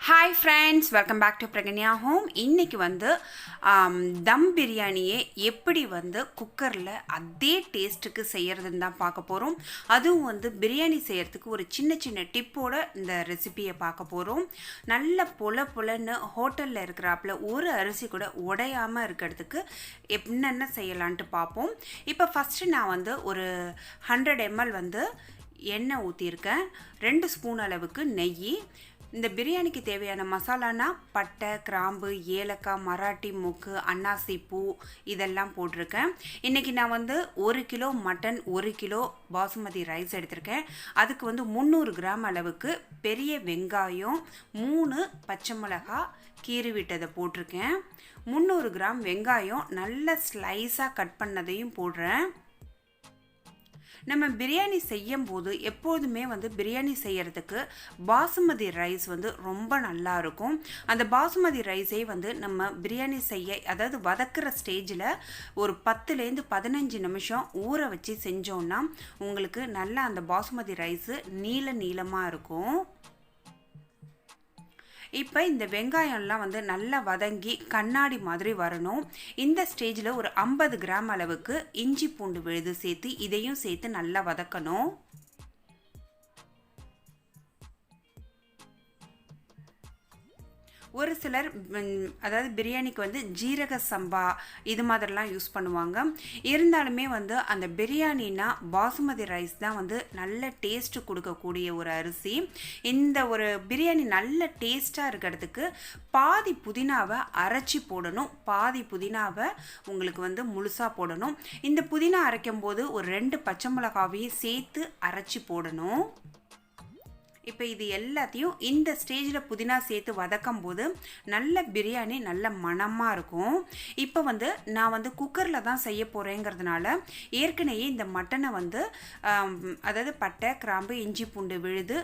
Hi friends, welcome back to Praganya home. இன்றைக்கி தம் பிரியாணியே எப்படி குக்கரில் அதே டேஸ்ட்டுக்கு செய்கிறதுன்னு தான் பார்க்க போகிறோம். அதுவும் பிரியாணி செய்கிறதுக்கு ஒரு சின்ன சின்ன டிப்போட இந்த ரெசிபியை பார்க்க போகிறோம். நல்ல பொலன்னு ஹோட்டலில் இருக்கிறாப்புல ஒரு அரிசி கூட உடையாமல் இருக்கிறதுக்கு என்னென்ன செய்யலான்ட்டு பார்ப்போம். இப்போ ஃபஸ்ட்டு நான் ஒரு 100 ml எண்ணெய் ஊற்றியிருக்கேன். 2 ஸ்பூன் அளவுக்கு நெய். இந்த பிரியாணிக்கு தேவையான மசாலானா பட்டை, கிராம்பு, ஏலக்காய், மராட்டி மூக்கு, அன்னாசி பூ இதெல்லாம் போட்டிருக்கேன். இன்றைக்கி நான் 1 kilo mutton, 1 kilo basmati rice எடுத்திருக்கேன். அதுக்கு 300 கிராம் அளவுக்கு பெரிய வெங்காயம், 3 பச்சை மிளகாய் கீறி விட்டதை போட்டிருக்கேன். 300 கிராம் வெங்காயம் நல்ல ஸ்லைஸாக கட் பண்ணதையும் போடுறேன். நம்ம பிரியாணி செய்யும் போது எப்போதுமே பிரியாணி செய்கிறதுக்கு பாசுமதி ரைஸ் ரொம்ப நல்லா இருக்கும். அந்த பாசுமதி ரைஸை நம்ம பிரியாணி செய்ய, அதாவது வதக்குற ஸ்டேஜில் ஒரு 10லேருந்து 15 நிமிஷம் ஊற வச்சு செஞ்சோன்னா உங்களுக்கு நல்லா அந்த பாசுமதி ரைஸு நீளமாக இருக்கும். இப்போ இந்த வெங்காயம்லாம் நல்லா வதங்கி கண்ணாடி மாதிரி வரணும். இந்த ஸ்டேஜில் ஒரு 50 கிராம் அளவுக்கு இஞ்சி பூண்டு விழுது சேர்த்து இதையும் சேர்த்து நல்லா வதக்கணும். ஒரு சிலர் அதாவது பிரியாணிக்கு ஜீரக சம்பா இது மாதிரிலாம் யூஸ் பண்ணுவாங்க. இருந்தாலுமே அந்த பிரியாணினா பாசுமதி ரைஸ் தான் நல்ல டேஸ்ட்டு கொடுக்கக்கூடிய ஒரு அரிசி. இந்த ஒரு பிரியாணி நல்ல டேஸ்ட்டாக இருக்கிறதுக்கு பாதி புதினாவை அரைச்சி போடணும், பாதி புதினாவை உங்களுக்கு முழுசாக போடணும். இந்த புதினா அரைக்கும் போது ஒரு 2 பச்சை மிளகாவையும் சேர்த்து அரைச்சி போடணும். இப்போ இது எல்லாத்தையும் இந்த ஸ்டேஜில் புதினா சேர்த்து வதக்கும் போது நல்ல பிரியாணி நல்ல மணமாக இருக்கும். இப்போ நான் குக்கரில் தான் செய்ய போகிறேங்கிறதுனால ஏற்கனவே இந்த மட்டனை அதாவது பட்டை, கிராம்பு, இஞ்சி பூண்டு விழுது,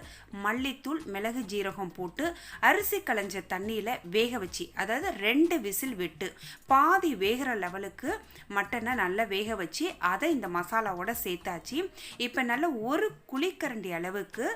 மல்லித்தூள், மிளகு, ஜீரகம் போட்டு அரிசி களைஞ்ச தண்ணியில் வேக வச்சு, அதாவது 2 விசில் விட்டு பாதி வேகிற லெவலுக்கு மட்டனை நல்லா வேக வச்சு அதை இந்த மசாலாவோட சேர்த்தாச்சு. இப்போ நல்ல ஒரு குழிக்கரண்டி அளவுக்கு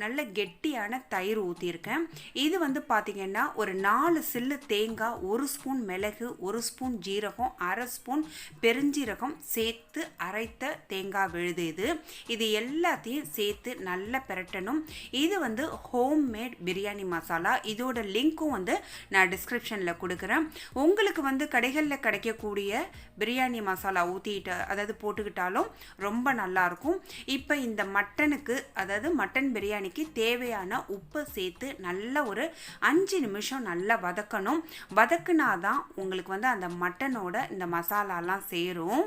நல்ல கெட்டியான தயிர் ஊற்றியிருக்கேன். இது பார்த்திங்கன்னா ஒரு 4 சில்லு தேங்காய், 1 ஸ்பூன் மிளகு, 1 ஸ்பூன் ஜீரகம், 1/2 ஸ்பூன் பெருஞ்சீரகம் சேர்த்து அரைத்த தேங்காய் விழுது. இது எல்லாத்தையும் சேர்த்து நல்லா பிரட்டணும். இது ஹோம்மேட் பிரியாணி மசாலா. இதோட லிங்க்கும் நான் டிஸ்கிரிப்ஷனில் கொடுக்குறேன். உங்களுக்கு கடைகளில் கிடைக்கக்கூடிய பிரியாணி மசாலா ஊற்றிட்டு, அதாவது போட்டுக்கிட்டாலும் ரொம்ப நல்லாயிருக்கும். இப்போ இந்த மட்டனுக்கு, அதாவது மட்டன் பிரியாணி தேவையான உப்பை சேர்த்து நல்லா ஒரு 5 நிமிஷம் நல்லா வதக்கணும். வதக்குனாதான் உங்களுக்கு அந்த மட்டனோட இந்த மசாலாலாம் சேரும்.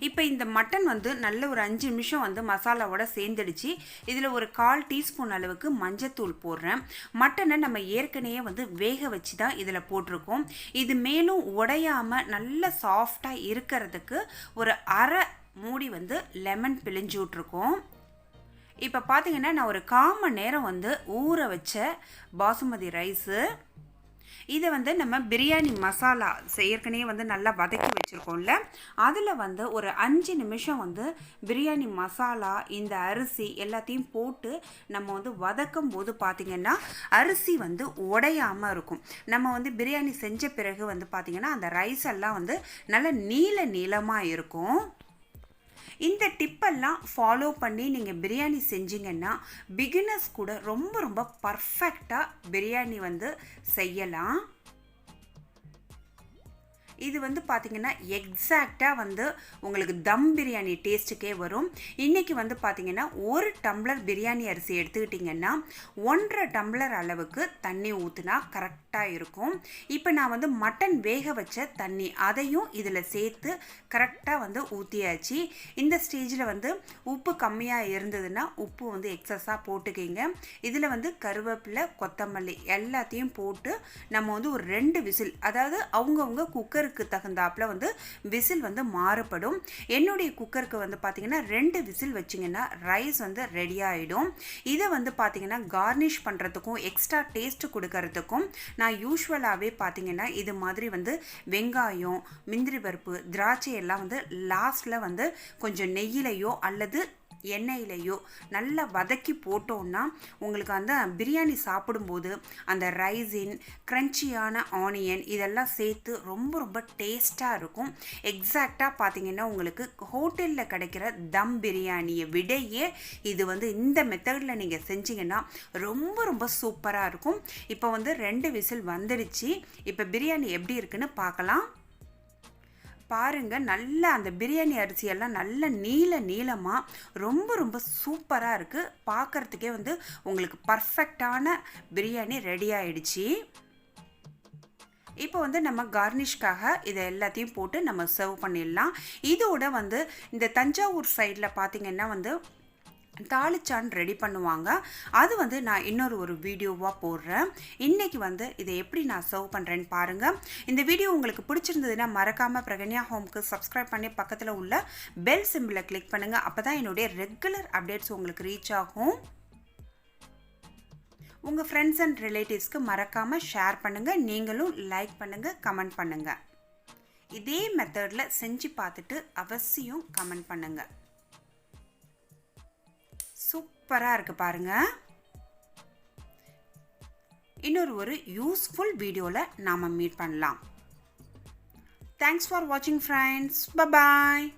இப்போ இந்த மட்டன் நல்ல ஒரு 5 நிமிஷம் மசாலாவோட சேர்ந்துடுச்சு. இதில் ஒரு 1/4 டீஸ்பூன் அளவுக்கு மஞ்சத்தூள் போடுறேன். மட்டனை நம்ம ஏற்கனவே வேக வச்சு தான் இதில் போட்டிருக்கோம். இது மேலும் உடையாமல் நல்ல சாஃப்டாக இருக்கிறதுக்கு ஒரு அரை மூடி லெமன் பிழிஞ்சு விட்ருக்கோம். இப்போ பார்த்தீங்கன்னா நான் ஒரு 1/4 மணி நேரம் ஊற வச்ச பாசுமதி ரைஸு, இதை நம்ம பிரியாணி மசாலா ஏற்கனவே நல்லா வதக்கி வச்சுருக்கோம்ல, அதில் ஒரு 5 நிமிஷம் பிரியாணி மசாலா, இந்த அரிசி எல்லாத்தையும் போட்டு நம்ம வதக்கும் போது பார்த்திங்கன்னா அரிசி உடையாமல் இருக்கும். நம்ம பிரியாணி செஞ்ச பிறகு பார்த்திங்கன்னா அந்த ரைஸ் எல்லாம் நல்லா நீளமாக இருக்கும். இந்த டிப்பெல்லாம் ஃபாலோ பண்ணி நீங்கள் பிரியாணி செஞ்சிங்கன்னா பிகினர்ஸ் கூட ரொம்ப பர்ஃபெக்டாக பிரியாணி செய்யலாம். இது பார்த்திங்கன்னா எக்ஸாக்டாக உங்களுக்கு தம் பிரியாணி டேஸ்ட்டுக்கே வரும். இன்றைக்கி பார்த்திங்கன்னா 1 டம்ளர் பிரியாணி அரிசி எடுத்துக்கிட்டிங்கன்னா 1.5 டம்ளர் அளவுக்கு தண்ணி ஊற்றுனா கரெக்டாக இருக்கும். இப்போ நான் மட்டன் வேக வச்ச தண்ணி அதையும் இதில் சேர்த்து கரெக்டாக ஊற்றியாச்சு. இந்த ஸ்டேஜில் உப்பு கம்மியாக இருந்ததுன்னா உப்பு எக்ஸஸாக போட்டுக்கிங்க. இதில் கருவேப்பிலை, கொத்தமல்லி எல்லாத்தையும் போட்டு நம்ம ஒரு 2 விசில், அதாவது அவங்கவுங்க குக்கருக்கு தகுந்தாப்புல விசில் மாறுபடும். என்னுடைய குக்கருக்கு பார்த்தீங்கன்னா 2 விசில் வச்சிங்கன்னா ரைஸ் ரெடி ஆகிடும். இதை பார்த்தீங்கன்னா கார்னிஷ் பண்ணுறதுக்கும் எக்ஸ்ட்ரா டேஸ்ட் கொடுக்கறதுக்கும் நான் யூஸ்வலாகவே பார்த்தீங்கன்னா இது மாதிரி வெங்காயம், முந்திரி பருப்பு, திராட்சை எல்லாம் லாஸ்ட்டில் கொஞ்சம் நெய்யிலையோ அல்லது எண்ணெயிலையோ நல்லா வதக்கி போட்டோன்னா உங்களுக்கு அந்த பிரியாணி சாப்பிடும்போது அந்த ரைஸின் க்ரன்ச்சியான ஆனியன் இதெல்லாம் சேர்த்து ரொம்ப ரொம்ப டேஸ்ட்டாக இருக்கும். எக்ஸாக்டாக பார்த்தீங்கன்னா உங்களுக்கு ஹோட்டலில் கிடைக்கிற தம் பிரியாணியை விடையே இது வந்து இந்த மெத்தடில் நீங்கள் செஞ்சீங்கன்னா ரொம்ப ரொம்ப சூப்பராக இருக்கும். இப்போ வந்து 2 விசில் வந்துடுச்சு. இப்போ பிரியாணி எப்படி இருக்குன்னு பார்க்கலாம். பாருங்கள், நல்ல அந்த பிரியாணி அரிசியெல்லாம் நல்ல நீளமாக ரொம்ப ரொம்ப சூப்பராக இருக்குது. பார்க்குறதுக்கே வந்து உங்களுக்கு பர்ஃபெக்டான பிரியாணி ரெடி ஆயிடுச்சு. இப்போ வந்து நம்ம கார்னிஷ்காக இதை எல்லாத்தையும் போட்டு நம்ம சர்வ் பண்ணிடலாம். இதோட வந்து இந்த தஞ்சாவூர் சைடில் பார்த்திங்கன்னா வந்து தாளிச்சான் ரெடி பண்ணுவாங்க. அது வந்து நான் இன்னொரு வீடியோவாக போடுறேன். இன்றைக்கி வந்து இதை எப்படி நான் சர்வ் பண்ணுறேன்னு பாருங்கள். இந்த வீடியோ உங்களுக்கு பிடிச்சிருந்ததுன்னா மறக்காமல் பிரகன்யா ஹோம்க்கு சப்ஸ்கிரைப் பண்ணி பக்கத்தில் உள்ள பெல் சிம்பிளை கிளிக் பண்ணுங்கள். அப்போ தான் என்னுடைய ரெகுலர் அப்டேட்ஸ் உங்களுக்கு ரீச் ஆகும். உங்கள் ஃப்ரெண்ட்ஸ் அண்ட் ரிலேட்டிவ்ஸ்க்கு மறக்காமல் ஷேர் பண்ணுங்கள். நீங்களும் லைக் பண்ணுங்கள், கமெண்ட் பண்ணுங்கள். இதே மெத்தடில் செஞ்சு பார்த்துட்டு அவசியம் கமெண்ட் பண்ணுங்கள். சூப்பராக இருக்குது பாருங்கள். இன்னொரு யூஸ்ஃபுல் வீடியோவில் நாம் மீட் பண்ணலாம். தேங்க்ஸ் ஃபார் வாட்சிங் ஃப்ரெண்ட்ஸ். Bye bye.